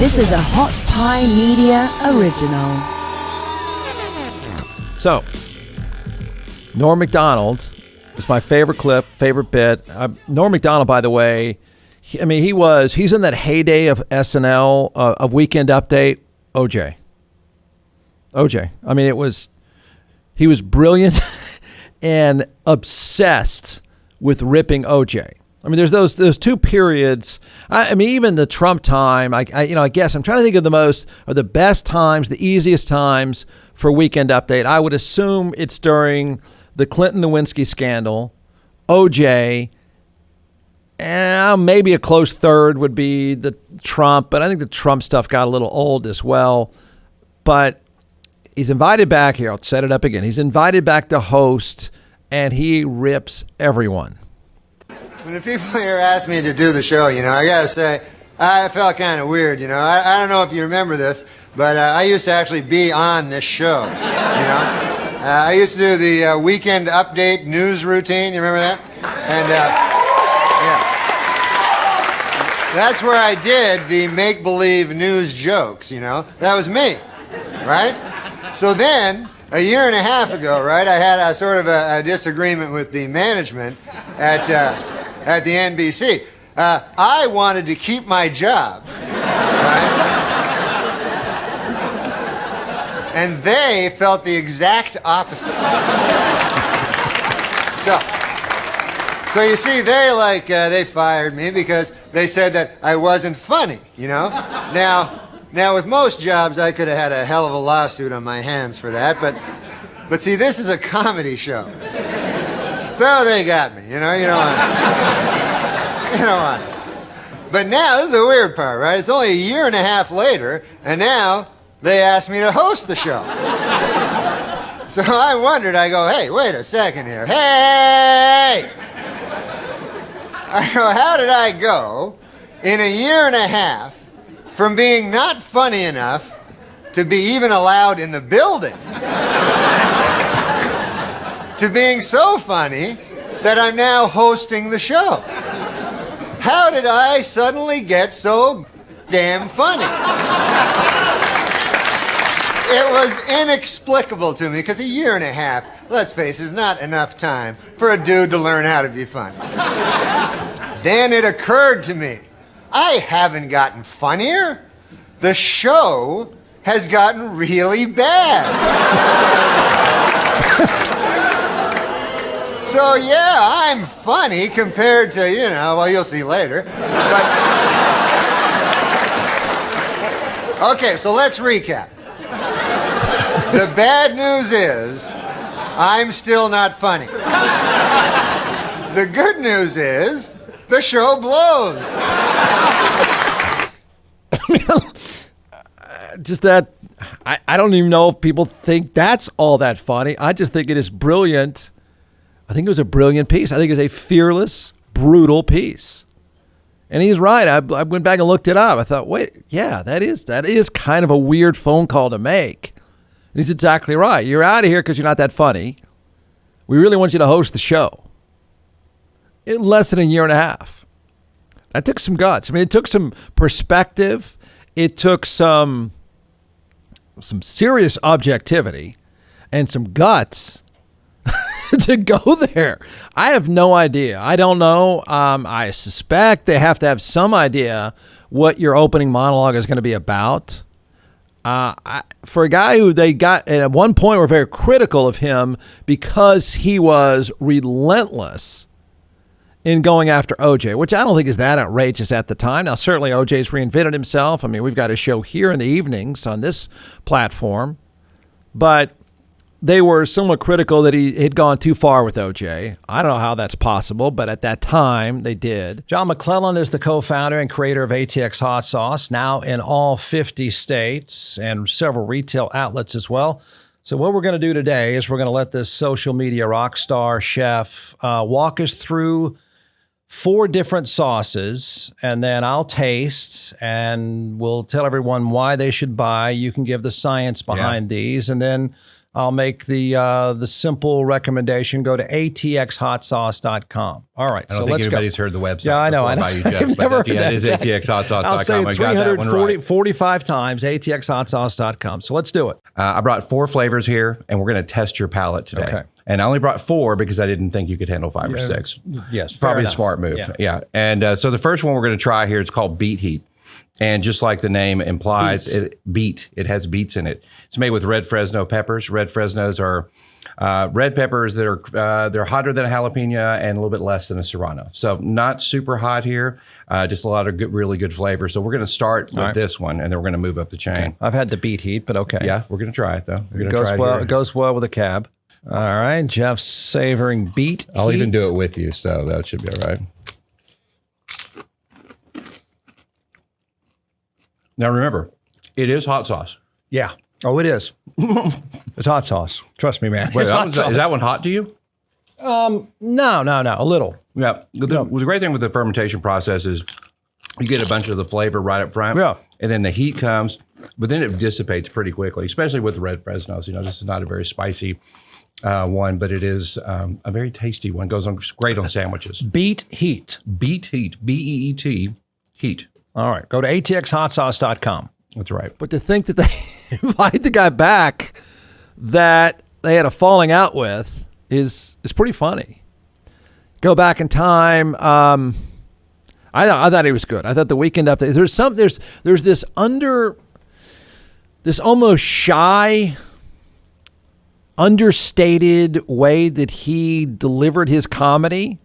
This is a Hot Pie Media original. So, Norm Macdonald is my favorite clip, favorite bit. Norm Macdonald, by the way, he's in that heyday of SNL, of Weekend Update, OJ. I mean, he was brilliant and obsessed with ripping OJ. I mean, there's those two periods. I mean, even the Trump time. I guess I'm trying to think of the best times, the easiest times for Weekend Update. I would assume it's during the Clinton-Lewinsky scandal, OJ, and maybe a close third would be the Trump. But I think the Trump stuff got a little old as well. But he's invited back here. I'll set it up again. He's invited back to host, and he rips everyone. When the people here asked me to do the show, I gotta say, I felt kind of weird, I don't know if you remember this, but I used to actually be on this show, I used to do the Weekend Update news routine, you remember that? And, yeah. That's where I did the make-believe news jokes, That was me, right? So then, a year and a half ago, right, I had a sort of a disagreement with the management at the NBC. I wanted to keep my job, right? And they felt the exact opposite. So you see, they fired me because they said that I wasn't funny, Now with most jobs, I could have had a hell of a lawsuit on my hands for that, but see, this is a comedy show. So they got me, you know what? But now, this is the weird part, right? It's only a year and a half later, and now they asked me to host the show. So I wondered, I go, hey, wait a second here. Hey! I go, how did I go in a year and a half from being not funny enough to be even allowed in the building to being so funny that I'm now hosting the show? How did I suddenly get so damn funny? It was inexplicable to me, because a year and a half, let's face it, is not enough time for a dude to learn how to be funny. Then it occurred to me, I haven't gotten funnier. The show has gotten really bad. So yeah, I'm funny compared to, well, you'll see later. But okay, so let's recap. The bad news is I'm still not funny. The good news is the show blows. Just that, I don't even know if people think that's all that funny. I just think it is brilliant. I think it was a brilliant piece. I think it was a fearless, brutal piece. And he's right. I went back and looked it up. I thought, wait, yeah, that is kind of a weird phone call to make. And he's exactly right. You're out of here because you're not that funny. We really want you to host the show. In less than a year and a half. That took some guts. I mean, it took some perspective. It took some serious objectivity and some guts to go there. I have no idea. I don't know. I suspect they have to have some idea what your opening monologue is going to be about. For a guy who they got at one point were very critical of him because he was relentless in going after OJ, which I don't think is that outrageous at the time. Now, certainly OJ's reinvented himself. I mean, we've got a show here in the evenings on this platform, but they were somewhat critical that he had gone too far with OJ. I don't know how that's possible, but at that time, they did. John McClellan is the co-founder and creator of ATX Hot Sauce, now in all 50 states and several retail outlets as well. So what we're going to do today is we're going to let this social media rock star chef walk us through 4 different sauces, and then I'll taste, and we'll tell everyone why they should buy. You can give the science behind these, and then I'll make the simple recommendation. Go to atxhotsauce.com. All right, I don't think anybody's heard the website. Yeah, I know. By you, Jeff, I've never heard it that. is atxhotsauce.com. I'll say I got that one right. 345 times, atxhotsauce.com. So let's do it. I brought 4 flavors here, and we're going to test your palate today. Okay. And I only brought 4 because I didn't think you could handle 5 or 6. Yes, probably a smart move. Yeah. And so the first one we're going to try here, it's called Beet Heat. And just like the name implies, it has beets in it. It's made with red Fresno peppers. Red Fresnos are red peppers that are they're hotter than a jalapeno and a little bit less than a serrano. So not super hot here, just a lot of really good flavor. So we're going to start with this one, and then we're going to move up the chain. Okay. I've had the Beet Heat, but okay. Yeah, we're going to try it though. It goes well with a cab. All right, Jeff's savoring Beet I'll Heat. even do it with you, so that should be all right. Now remember, it is hot sauce. Yeah. Oh, it is. It's hot sauce. Trust me, man. Wait, is that one hot to you? No, a little. Yeah. The great thing with the fermentation process is you get a bunch of the flavor right up front. Yeah. And then the heat comes, but then it dissipates pretty quickly, especially with the red Fresnos. This is not a very spicy one, but it is a very tasty one. Goes on great on sandwiches. Beet Heat. Beet Heat. B-E-E-T. Heat. All right. Go to atxhotsauce.com. That's right. But to think that they invite the guy back that they had a falling out with is pretty funny. Go back in time. I thought he was good. I thought the weekend update. There's this almost shy, understated way that he delivered his comedy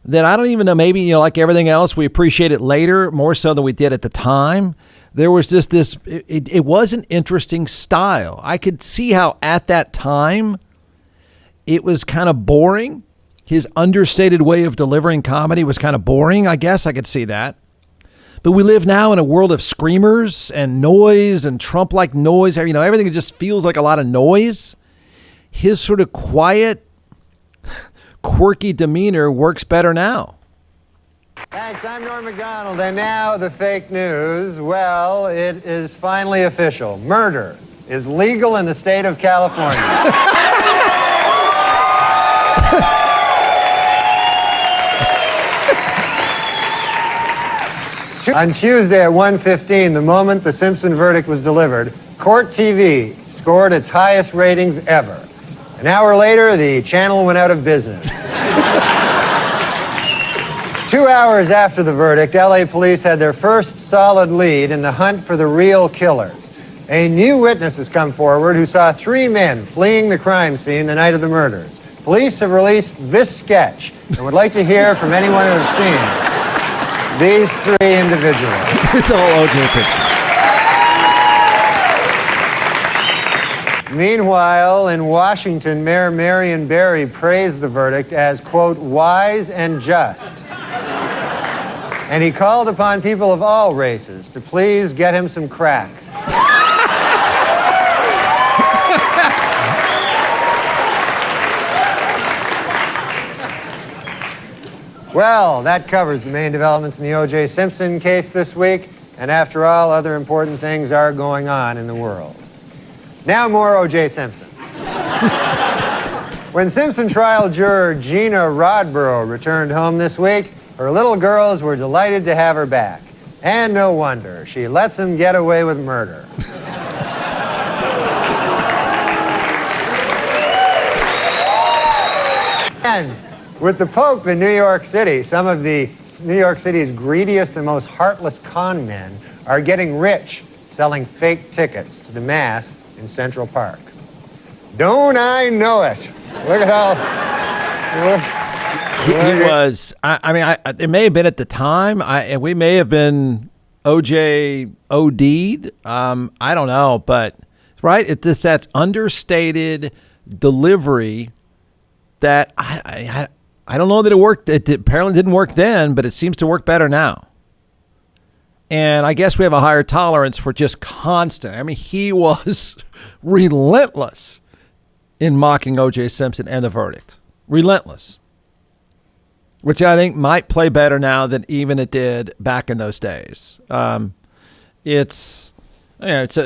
that I don't even know. Maybe like everything else, we appreciate it later more so than we did at the time. There was just this. It was an interesting style. I could see how at that time it was kind of boring. His understated way of delivering comedy was kind of boring. I guess I could see that. But we live now in a world of screamers and noise and Trump-like noise. Everything just feels like a lot of noise. His sort of quiet, quirky demeanor works better now. Thanks, I'm Norm Macdonald, and now the fake news. Well, it is finally official. Murder is legal in the state of California. On Tuesday at 1:15, the moment the Simpson verdict was delivered, Court TV scored its highest ratings ever. An hour later, the channel went out of business. 2 hours after the verdict, LA police had their first solid lead in the hunt for the real killers. A new witness has come forward who saw 3 men fleeing the crime scene the night of the murders. Police have released this sketch and would like to hear from anyone who has seen these 3 individuals. It's all OJ pictures. Meanwhile, in Washington, Mayor Marion Barry praised the verdict as, quote, wise and just. And he called upon people of all races to please get him some crack. Well, that covers the main developments in the O.J. Simpson case this week. And after all, other important things are going on in the world. Now more O.J. Simpson. When Simpson trial juror Gina Rodborough returned home this week, her little girls were delighted to have her back. And no wonder. She lets them get away with murder. And with the Pope in New York City, some of the New York City's greediest and most heartless con men are getting rich selling fake tickets to the Mass in Central Park. Don't I know it? Look at how... He was. It may have been at the time. We may have been OJ OD'd. I don't know, but right. It's that understated delivery that I don't know that it worked. It apparently didn't work then, but it seems to work better now. And I guess we have a higher tolerance for just constant. He was relentless in mocking OJ Simpson and the verdict. Relentless. Which I think might play better now than even it did back in those days. It's Yeah, it's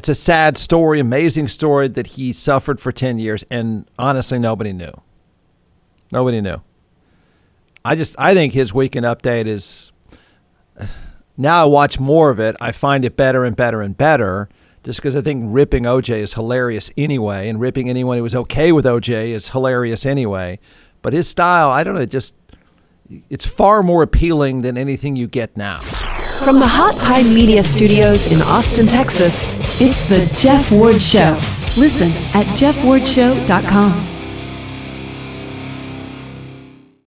a sad story, amazing story that he suffered for 10 years, and honestly, nobody knew. Nobody knew. I think his weekend update is. Now I watch more of it. I find it better and better and better, just because I think ripping OJ is hilarious anyway, and ripping anyone who was okay with OJ is hilarious anyway. But his style, I don't know, it's far more appealing than anything you get now. From the Hot Pie Media Studios in Austin, Texas, it's the Jeff Ward Show. Listen at jeffwardshow.com.